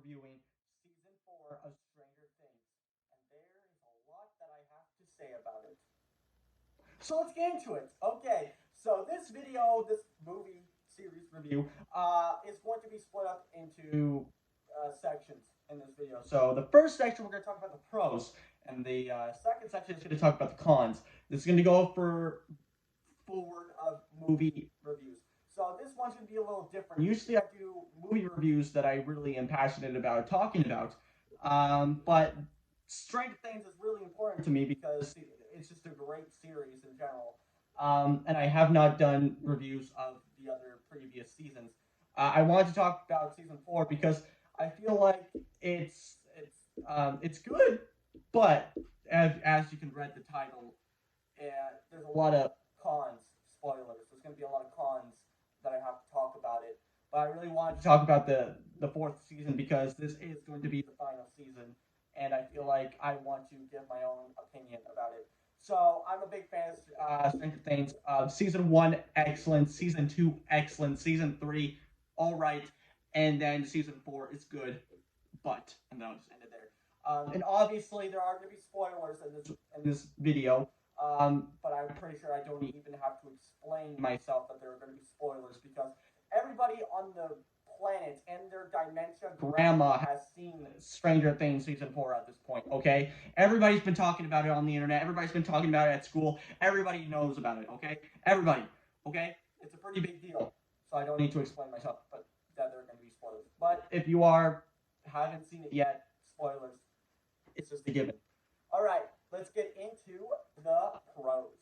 reviewing season 4 of Stranger Things, and there is a lot that I have to say about it. So let's get into it. Okay, so this movie series review, is going to be split up into sections in this video. So the first section we're going to talk about the pros, and the second section is going to talk about the cons. This is going to go for forward of movie reviews. So this one's going to be a little different. Usually I do movie reviews that I really am passionate about talking about, but Stranger Things is really important to me because it's just a great series in general. And I have not done reviews of the other previous seasons. I wanted to talk about season 4 because I feel like it's good, but as you can read the title, there's a lot of cons, spoilers. There's going to be a lot of cons that I have to talk about it. But I really wanted to talk about the fourth season because this is going to be the final season, and I feel like I want to give my own opinion about it. So I'm a big fan of Stranger Things. Season 1, excellent. Season 2, excellent. Season 3, all right. And then season 4 is good, but and then I'll just end it there. And obviously there are going to be spoilers in this video. But I'm pretty sure I don't even have to explain myself that there are going to be spoilers because everybody on the planet and their dementia grandma has seen Stranger Things season 4 at this point, okay? Everybody's been talking about it on the internet. Everybody's been talking about it at school. Everybody knows about it, okay? Everybody, okay? It's a pretty big deal. So I don't need to explain myself, but that there are going to be spoilers. But if you haven't seen it yet, spoilers. It's just a given. All right, let's get into the pros.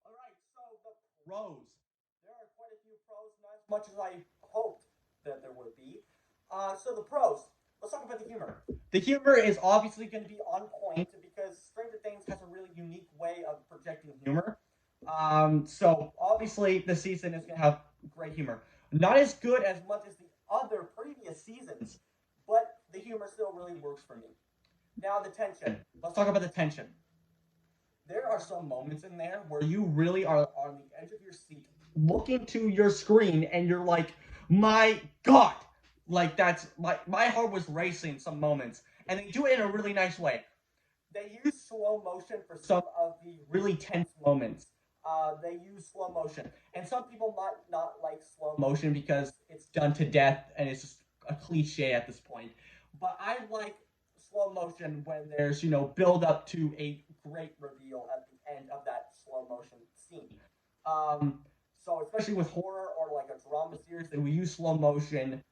All right, so the pros. There are quite a few pros, not as much as I hoped that there would be. So the pros. Let's talk about the humor. The humor is obviously going to be on point because Stranger Things has a really unique way of projecting humor. So obviously the season is going to have great humor. Not as good as much as the other previous seasons, but the humor still really works for me. Now the tension. Let's talk about the tension. There are some moments in there where you really are on the edge of your seat, looking to your screen, and you're like, "My God!" Like that's my heart was racing some moments, and they do it in a really nice way. They use slow motion for some of the really tense moments. They use slow motion, and some people might not like slow motion because it's done to death and it's just a cliche at this point. But I like slow motion when there's build up to a great reveal at the end of that slow motion scene. Um, so especially with horror or like a drama series, then we use slow motion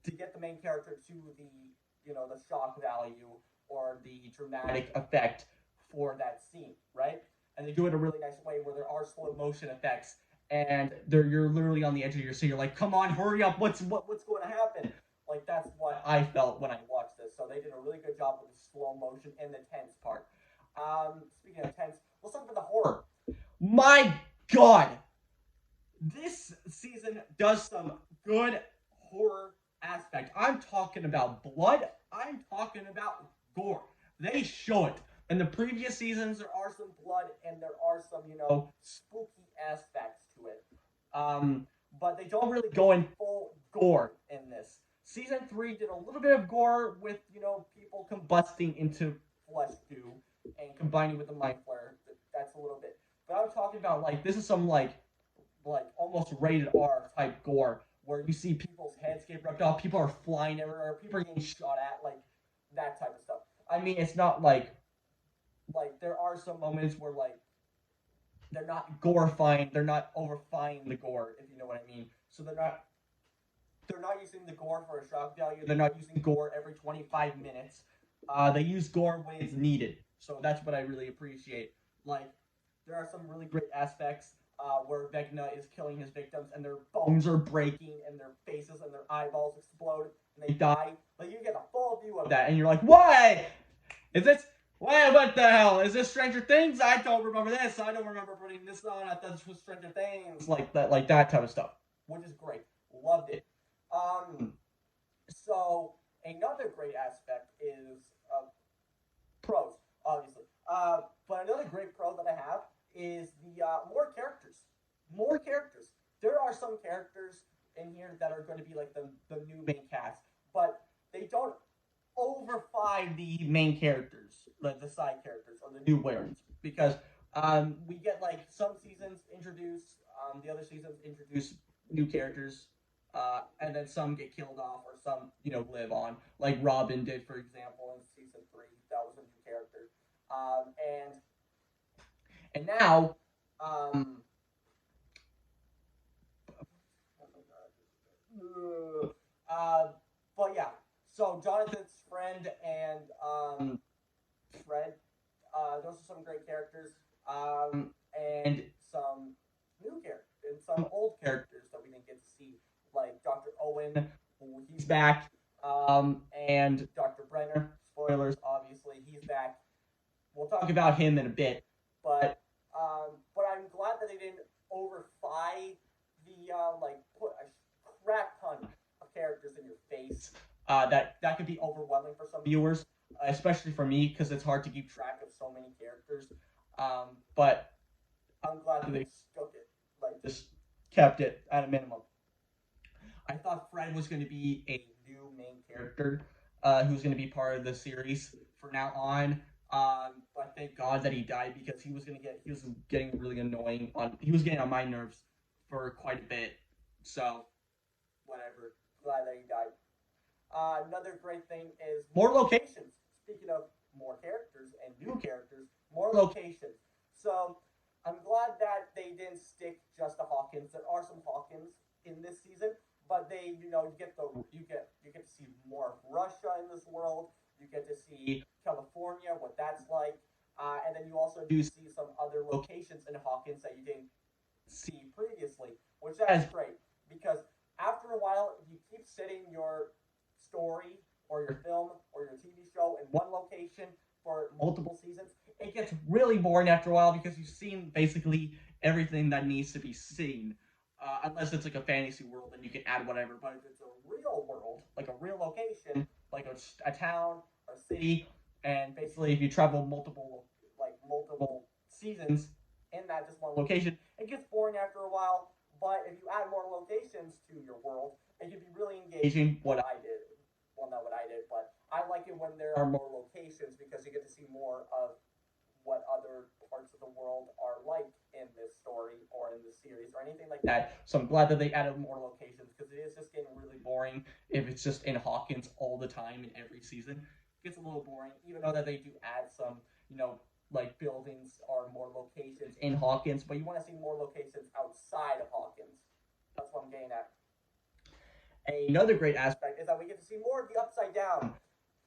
to get the main character to the shock value or the dramatic effect for that scene, right? And they do it in a really nice way where there are slow motion effects and you're literally on the edge of your seat. You're like, come on, hurry up! What's going to happen? Like that's what I felt when I watched this. So they did a really good job with the slow motion and the tense part. Speaking of tense, let's talk about the horror. My God, this season does some good horror aspect. I'm talking about blood. I'm talking about gore. They show it. In the previous seasons, there are some blood and there are some, spooky aspects to it. But they don't really go in full gore in this. Season 3 did a little bit of gore with, people combusting into flesh goo and combining with the mind flare. That's a little bit. But I'm talking about, this is some, almost rated R type gore where you see people's heads get ripped off, people are flying everywhere, people are getting shot at, that type of stuff. I mean, it's not like there are some moments where they're not gorifying, they're not overfying the gore, if you know what I mean. So they're not using the gore for a shock value. They're not using gore every 25 minutes. They use gore when it's needed. So that's what I really appreciate. There are some really great aspects where Vecna is killing his victims and their bones are breaking and their faces and their eyeballs explode and they die. You get a full view of that and you're like, why? Is this? Why? What the hell? Is this Stranger Things? I don't remember this. I don't remember putting this on. I thought this was Stranger Things. Like that type of stuff, which is great. Loved it. Um, so another great aspect is pros, obviously. But another great pro that I have is the more characters. More characters. there are some characters in here that are going to be like the new main cast, but they don't overfy the main characters, like the side characters or the new variants, because we get like some seasons introduce, the other seasons introduce new characters, and then some get killed off or some live on, like Robin did, for example, in season 3. That was a new character, and now, uh, but yeah. So Jonathan's friend and Fred, those are some great characters, and some new characters and some old characters that we didn't get to see, like Dr. Owen, who he's back, and Dr. Brenner. Spoilers, obviously, he's back. We'll talk about him in a bit, but I'm glad that they didn't overfy the like put a crap ton of characters in your face. That could be overwhelming for some viewers, especially for me, because it's hard to keep track of so many characters. But I'm glad that they stuck it, like just kept it at a minimum. I thought Fred was going to be a new main character, who's going to be part of the series from now on. But thank God that he died, because he was getting really annoying he was getting on my nerves for quite a bit. So whatever. Glad that he died. Another great thing is more locations. Speaking of more characters and new characters, more locations. So I'm glad that they didn't stick just to Hawkins. There are some Hawkins in this season, but they, you get to see more of Russia in this world. You get to see California, what that's like, and then you also do see some other locations in Hawkins that you didn't see previously, which is great, because after a while, if you keep setting your story or your film or your TV show in one location for multiple seasons, it gets really boring after a while, because you've seen basically everything that needs to be seen. Unless it's like a fantasy world, then you can add whatever. But if it's a real world, like a real location, like a town, a city, and basically if you travel multiple seasons in that just one location, it gets boring after a while. But if you add more locations to your world, it can be really engaging. What I did. Well, not what I did, but I like it when there are more locations, because you get to see more of what other parts of the world are like in this story or in this series or anything like that. So I'm glad that they added more locations, because it is just getting really boring if it's just in Hawkins all the time in every season. It gets a little boring, even though that they do add some, like buildings or more locations in Hawkins, but you want to see more locations outside of Hawkins. That's what I'm getting at. Another great aspect is that we get to see more of the Upside Down.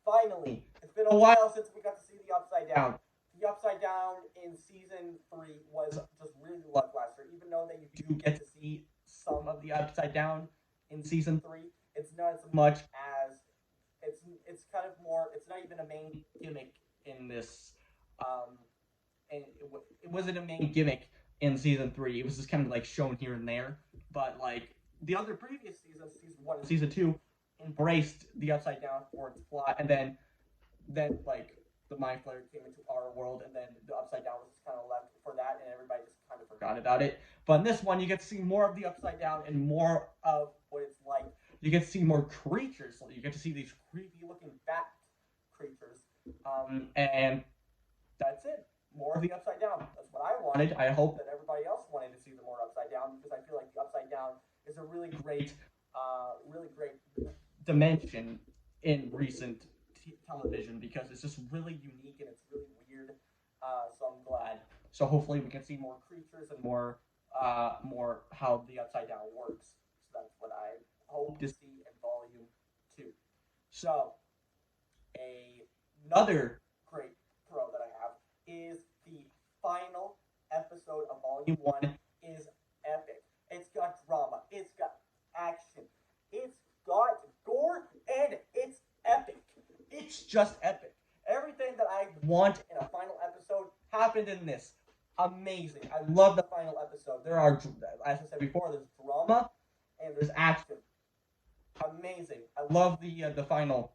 Finally, it's been a while since we got to see the Upside Down. The Upside Down in season 3 was just really lackluster. Even though that you do get to see some of the Upside Down in season 3, it's not as much as it's kind of more. It's not even a main gimmick in this. And it wasn't a main gimmick in season 3. It was just kind of like shown here and there. But like the other previous seasons, season 1 and season 2, embraced the Upside Down for its plot, and then like the Mind Flayer came into our world, and then the Upside Down was just kind of left for that, and everybody just kind of forgot about it. But in this one, you get to see more of the Upside Down and more of what it's like. You get to see more creatures. So you get to see these creepy-looking bat creatures, and that's it. More of the Upside Down. That's what I wanted. I hope that everybody else wanted to see the more Upside Down, because I feel like the Upside Down is a really great dimension in recent television, because it's just really unique and it's really weird. So I'm glad. So hopefully we can see more creatures and more how the Upside Down works. So that's what I hope to see in Volume 2. So another great throw that I have is the final episode of Volume 1 is epic. It's got drama. It's got action. It's got gore, and it's epic. It's just epic. Everything that I want in a final episode happened in this. Amazing. I love the final episode. There are, as I said before, there's drama and there's action. Amazing. I love the final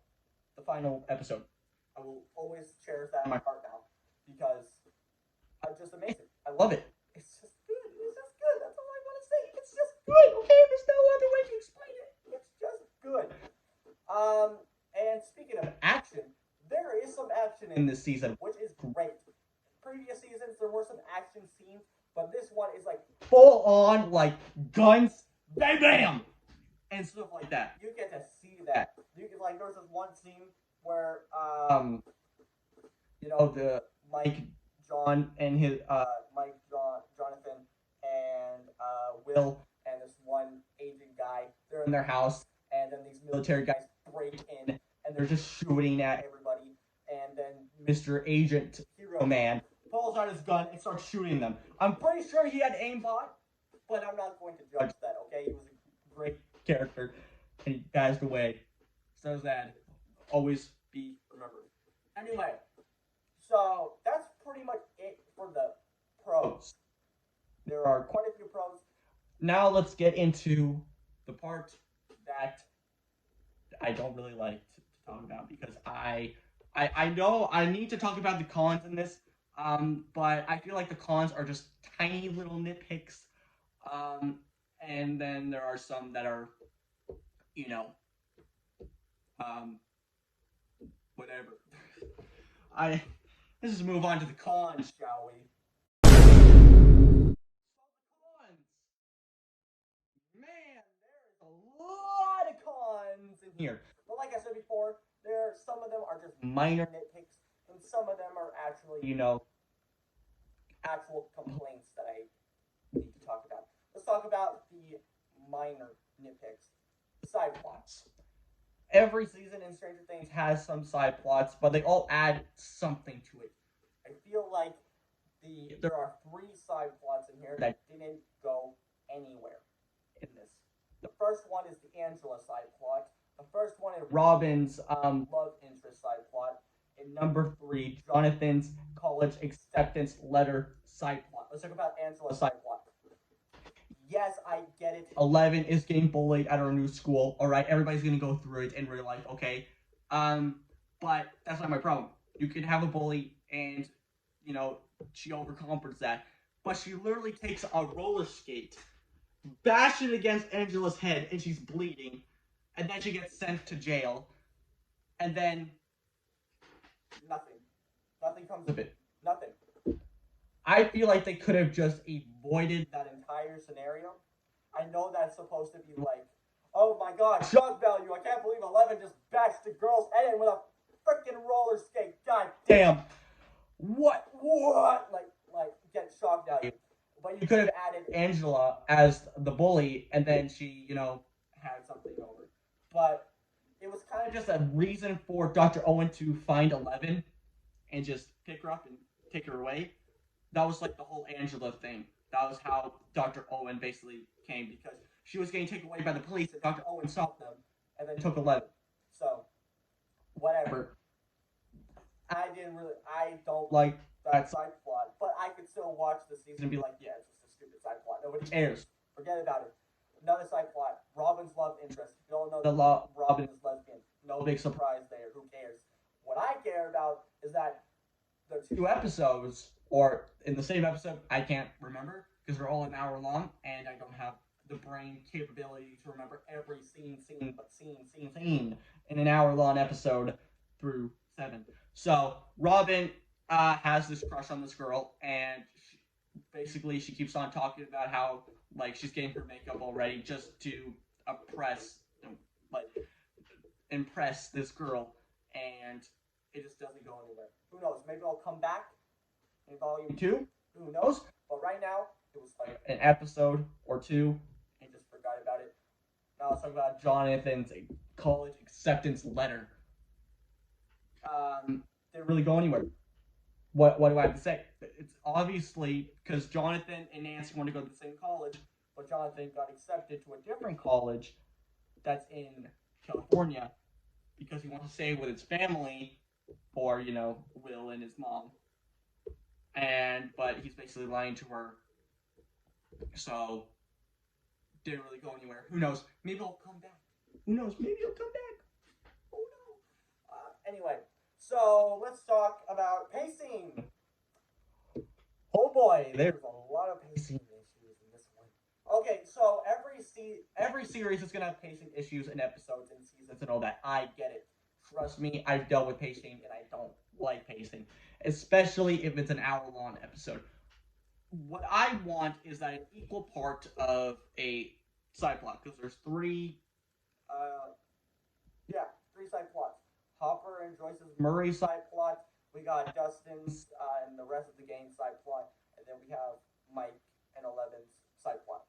episode. I will always cherish that in my heart now, because it's just amazing. I love it. It's just good. It's just good. That's all I want to say. It's just action in this season, which is great. Previous seasons, there were some action scenes, but this one is like full on, like guns, bam, bam, and stuff like that. You get to see that. You can like, there's this one scene where the Mike, John, and his Jonathan, and Will, and this one agent guy, they're in their house, and then these military guys break in, and they're just shooting at everybody, and then Mr. Agent Hero Man pulls out his gun and starts shooting them. I'm pretty sure he had aimbot, but I'm not going to judge that, okay? He was a great character, and he passed away. So that always be remembered. Anyway, so that's pretty much it for the pros. There are quite a few pros. Now let's get into the part that I don't really like to talk about, because I know I need to talk about the cons in this, but I feel like the cons are just tiny little nitpicks, and then there are some that are, whatever. Let's just move on to the cons, shall we? Man, there's a lot of cons in here. But like I said before, some of them are just minor nitpicks, and some of them are actually, actual complaints that I need to talk about. Let's talk about the minor nitpicks. Side plots. Every season in Stranger Things has some side plots, but they all add something to it. I feel like there are 3 side plots in here that didn't go anywhere in this. The first one is the Angela side plot. The first one is Robin's love interest side plot. And number 3, Jonathan's college acceptance letter side plot. Let's talk about Angela's side plot. Yes, I get it. 11 is getting bullied at her new school. All right, everybody's gonna go through it and realize, okay. But that's not my problem. You can have a bully, and she overcompensates that. But she literally takes a roller skate, bash it against Angela's head, and she's bleeding, and then she gets sent to jail, and then nothing comes of it. Nothing. I feel like they could have just avoided that entire scenario. I know that's supposed to be like, oh my god, shock value. I can't believe 11 just bashed the girl's head in with a freaking roller skate. God damn. What? Like, get shock value. But you could have added Angela as the bully, and then she, had something over. But it was kind of just a reason for Dr. Owen to find 11 and just pick her up and take her away. That was like the whole Angela thing. That was how Dr. Owen basically came, because she was getting taken away by the police, and Dr. Owen stopped them, and then took 11. So, whatever. I don't like that side plot, but I could still watch the season and be like, yeah, it's just a stupid side plot. Nobody cares. Forget about it. Another side plot. Robin's love interest. You all know that Robin is lesbian. No big surprise there. Who cares? What I care about is that the 2 episodes, or in the same episode, I can't remember, because they're all an hour long, and I don't have the brain capability to remember every scene in an hour-long episode through 7. So, Robin has this crush on this girl, and she keeps on talking about how, like, she's getting her makeup already just to impress this girl, and it just doesn't go anywhere. Who knows? Maybe I'll come back in volume 2. Who knows? But right now, it was like an episode or 2, and just forgot about it. Now let's talk about Jonathan's college acceptance letter. Didn't really go anywhere. What do I have to say? It's obviously because Jonathan and Nancy want to go to the same college, but Jonathan got accepted to a different college that's in California because he wants to stay with his family, or Will and his mom. But he's basically lying to her. So didn't really go anywhere. Who knows? Maybe I'll come back. Who knows? Maybe I'll come back. Oh no. Anyway, so let's talk about pacing. Oh boy, there's a lot of pacing issues in this one. Okay, so every series is gonna have pacing issues and episodes and seasons and all that. I get it. trust me, I've dealt with pacing, and I don't like pacing, especially if it's an hour-long episode. What I want is that an equal part of a side plot, because there's uh, three side plots. Hopper and Joyce's Murray side plot. We got Dustin's and the rest of the gang side plot, and then we have Mike and Eleven's side plot.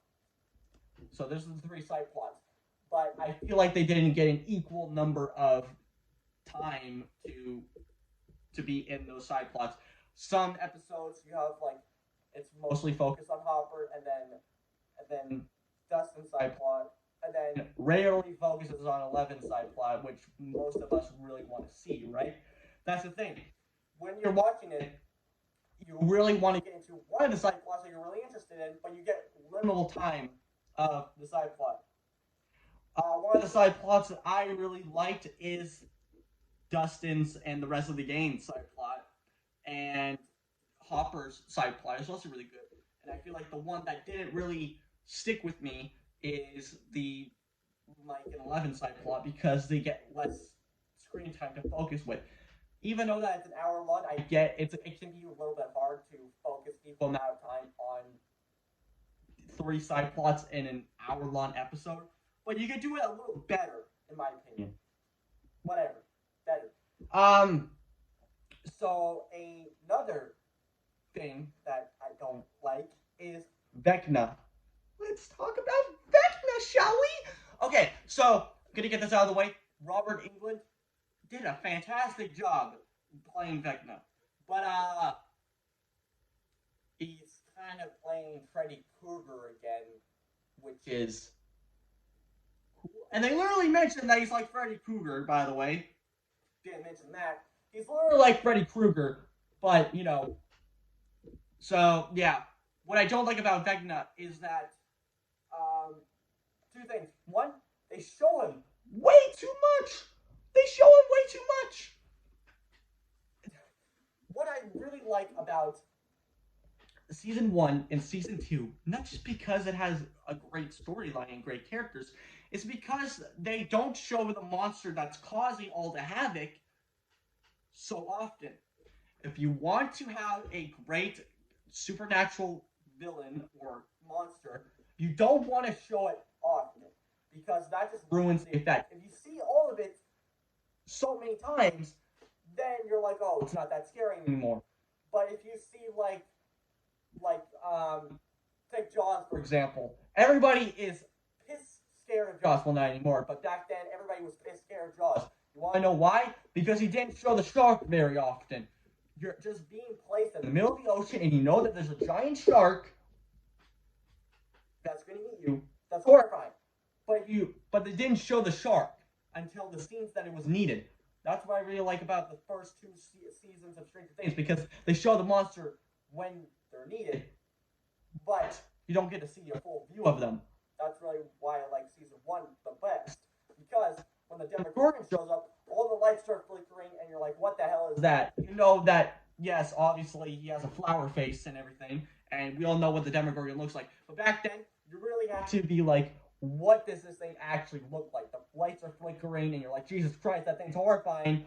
So there's the three side plots. But I feel like they didn't get an equal number of time to be in those side plots. Some episodes you have like it's mostly focused on Hopper, and then Dustin's side plot, and then rarely focuses on Eleven's side plot, which most of us really want to see, right? That's the thing. When you're watching it, you really want to get into one of the side plots that you're really interested in, but you get liminal time of the side plot. One of the side plots that I really liked is Dustin's and the rest of the gang side plot, and Hopper's side plot is also really good. And I feel like the one that didn't really stick with me is the Mike and Eleven side plot, because they get less screen time to focus with. Even though that it's an hour long, I get it can be a little bit hard to focus equal amount of time on three side plots in an hour long episode. But you can do it a little better, in my opinion. Whatever. Better. So another thing that I don't like is Vecna. Let's talk about Vecna, shall we? Okay, so I'm gonna get this out of the way. Robert Englund did a fantastic job playing Vecna, but he's kind of playing Freddy Krueger again, which is cool. And they literally mentioned that he's like Freddy Krueger, by the way. Didn't mention that. He's literally like Freddy Krueger, but you know. So yeah, what I don't like about Vecna is that two things. One, they show him way too much. What I really like about season 1 and season 2, not just because it has a great storyline and great characters, it's because they don't show the monster that's causing all the havoc so often. If you want to have a great supernatural villain or monster, you don't want to show it often, because that just ruins the effect. If you see all of it so many times, then you're like, oh, it's not that scary anymore. But if you see take Jaws for example, everybody is pissed scared of Jaws. Well, not anymore, but back then everybody was pissed scared of Jaws. You want to know why? Because he didn't show the shark very often. You're just being placed in the middle of the ocean, and you know that there's a giant shark that's going to eat you. That's horrifying. But they didn't show the shark until the scenes that it was needed. That's what I really like about the first two seasons of Stranger Things, because they show the monster when they're needed, but you don't get to see a full view of them. That's really why I like season 1 the best, because when the Demogorgon shows up, all the lights start flickering, and you're like, what the hell is that? You know that, yes, obviously he has a flower face and everything, and we all know what the Demogorgon looks like, but back then, you really have to be like, what does this thing actually look like? The lights are flickering, and you're like, Jesus Christ, that thing's horrifying.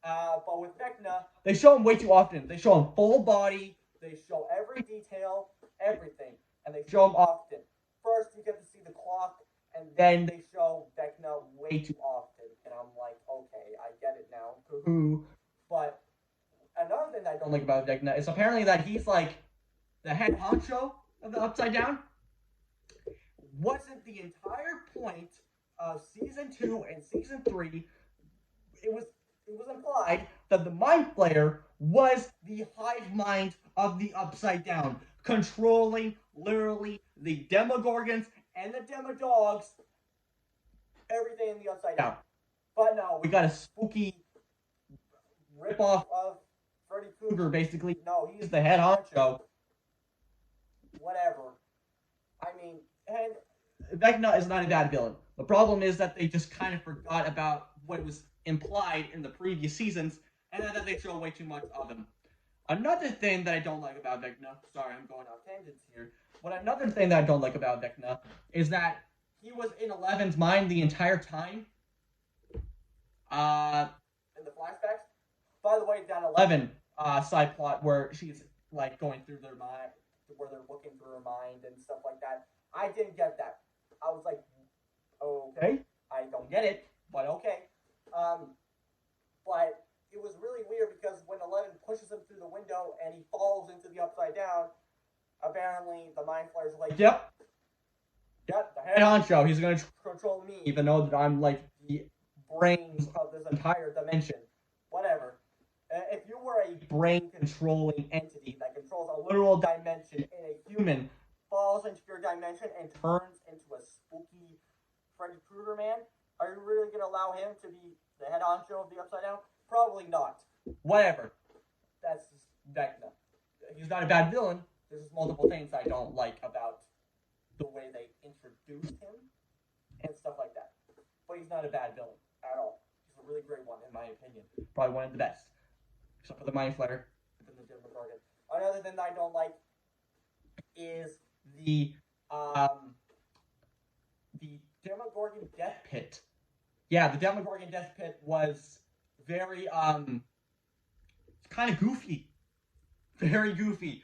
But with Vecna, they show him way too often. They show him full body, they show every detail, everything, and they show him often. First, you get to see the clock, and then they show Vecna way too often, and I'm like, okay, I get it now. But another thing that I don't like about Vecna is apparently that he's like the head honcho of the Upside Down. Wasn't the entire point of season 2 and season 3? It was implied that the Mind Flayer was the hive mind of the Upside Down, controlling literally the Demogorgons and the Demodogs, everything in the Upside Down. But no, we got a spooky ripoff of Freddy Krueger, basically. No, he's the head honcho. Whatever. I mean, and Vecna is not a bad villain. The problem is that they just kind of forgot about what was implied in the previous seasons, and that they show way too much of him. Another thing that I don't like about Vecna, sorry, I'm going off tangents here, but another thing that I don't like about Vecna is that he was in Eleven's mind the entire time. in the flashbacks. By the way, that 11 side plot where she's like going through their mind, where they're looking through her mind and stuff like that. I didn't get that. I was like, okay, I don't get it, but okay. But it was really weird because when 11 pushes him through the window and he falls into the upside down, apparently the mind flayer's like, yep, the head honcho, he's gonna control me, even though that I'm like the brains of this entire dimension. Whatever. If you were a brain controlling entity that controls a literal dimension and a human falls into your dimension and turns into a spooky Freddy Krueger man, are you really gonna allow him to be the head honcho of the Upside Down? Probably not. Whatever. That's just that. No. He's not a bad villain. There's just multiple things I don't like about the way they introduced him and stuff like that. But he's not a bad villain at all. He's a really great one in my opinion. Probably one of the best, except for the Mind Flayer and the Demogorgon. Another thing that I don't like is the Demogorgon Death Pit. Yeah, the Demogorgon Death Pit was very kind of goofy. Very goofy.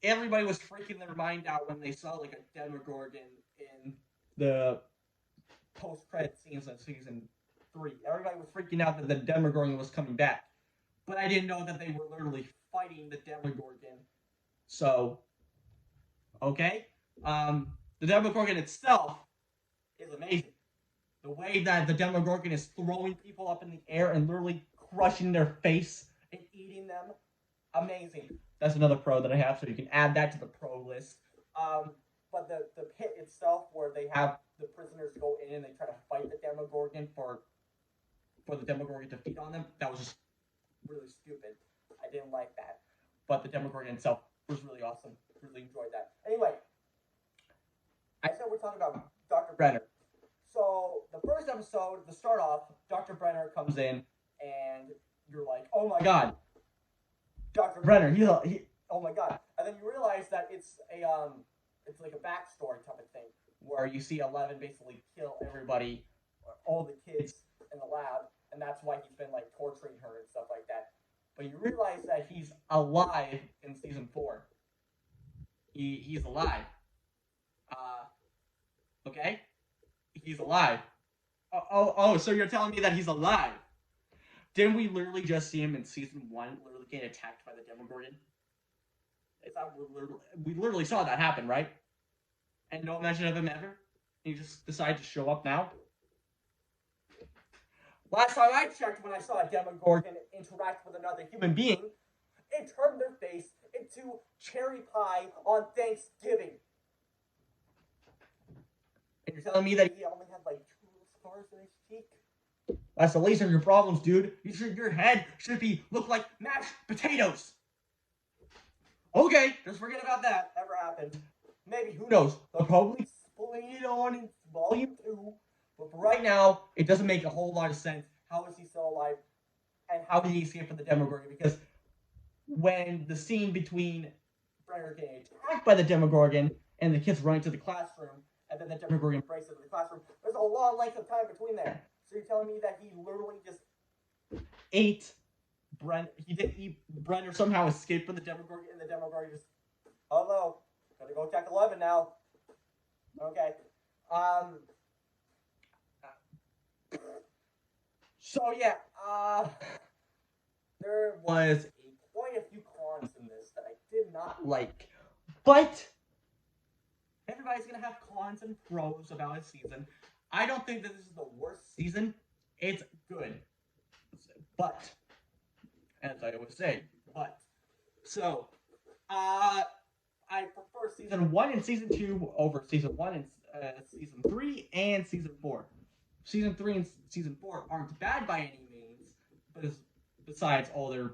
Everybody was freaking their mind out when they saw like a Demogorgon in the post-credit scenes of season 3. Everybody was freaking out that the Demogorgon was coming back. But I didn't know that they were literally fighting the Demogorgon. So, okay. The Demogorgon itself is amazing. The way that the Demogorgon is throwing people up in the air and literally crushing their face and eating them, amazing. That's another pro that I have, so you can add that to the pro list. But the pit itself, where they have the prisoners go in and they try to fight the Demogorgon for the Demogorgon to feed on them, that was just really stupid. I didn't like that. But the Demogorgon itself was really awesome. Really enjoyed that. Anyway, I said we're talking about Dr. Brenner. So the first episode, to start off, Dr. Brenner comes in and you're like, oh my god, Dr. Brenner, he oh my god. And then you realize that it's like a backstory type of thing, where you see 11 basically kill everybody, all the kids in the lab, and that's why he's been like torturing her and stuff like that. But you realize that he's alive in season 4. He's alive. Okay? He's alive. Oh, so you're telling me that he's alive? Didn't we literally just see him in season 1 literally get attacked by the Demogorgon? We literally saw that happen, right? And no mention of him ever? He just decided to show up now? Last time I checked, when I saw a Demogorgon interact with another human being, it turned their face into cherry pie on Thanksgiving. And you're telling me that he only had like 2 scars on his cheek? That's the least of your problems, dude. Your head should look like mashed potatoes. Okay, just forget about that. Never happened. Maybe, who knows? They'll probably explain it on in volume 2. But for right now, it doesn't make a whole lot of sense. How is he still alive? And how did he escape from the Demogorgon? Because when the scene between Brenner getting attacked by the Demogorgon and the kids running to the classroom, and then the Demogorgon breaks into the classroom, there's a long length of time between there. So you're telling me that he literally just ate Brenner? He didn't eat Brenner, somehow escaped from the Demogorgon, and the Demogorgon just, oh no, gotta go attack 11 now. Okay. So yeah, there was quite a few cons in this that I did not like, but everybody's gonna have cons and pros about a season. I don't think that this is the worst season. It's good, but as I always say, but so I prefer season 1 and season 2 over season 1 and season 3 and season 4. Season 3 and season 4 aren't bad by any means, but besides all their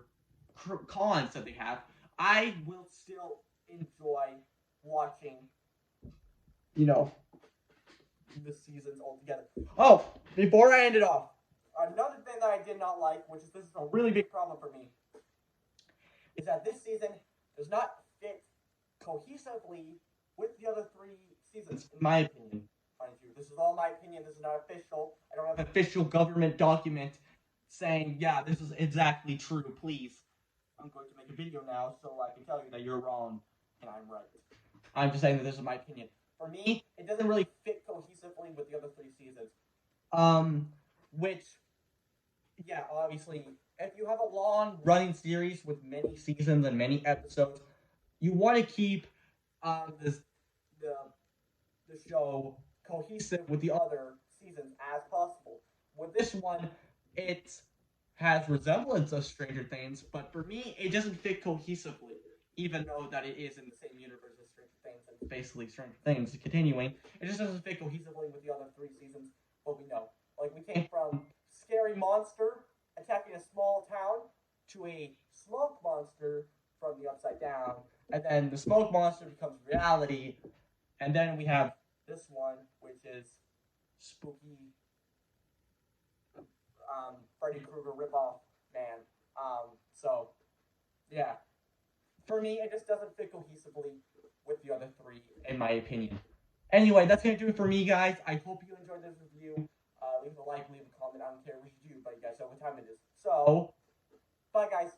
cons that they have, I will still enjoy watching, the seasons altogether. Oh, before I end it off, another thing that I did not like, this is a really big problem for me, is that this season does not fit cohesively with the other 3 seasons, in my opinion. Mind you, This is all my opinion. This is not official. I don't have an official government document saying, yeah, this is exactly true. Please. I'm going to make a video now so I can tell you that you're wrong and I'm right. I'm just saying that this is my opinion. For me, it doesn't really fit cohesively with the other 3 seasons. Which, yeah, obviously, if you have a long running series with many seasons and many episodes, you want to keep the show cohesive with the other seasons as possible. With this one, it has resemblance of Stranger Things, but for me, it doesn't fit cohesively, even though that it is in the same universe as Stranger Things and it's basically Stranger Things continuing. It just doesn't fit cohesively with the other 3 seasons. But we know, like, we came from scary monster attacking a small town to a smoke monster from the upside down, and then the smoke monster becomes reality, and then we have this one, which is spooky Freddy Krueger ripoff man. So yeah, for me, it just doesn't fit cohesively with the other 3, in my opinion. Anyway, that's gonna do it for me, guys. I hope you enjoyed this review. Leave a like, leave a comment. I don't care what you do, but you guys know what time it is. So, bye, guys.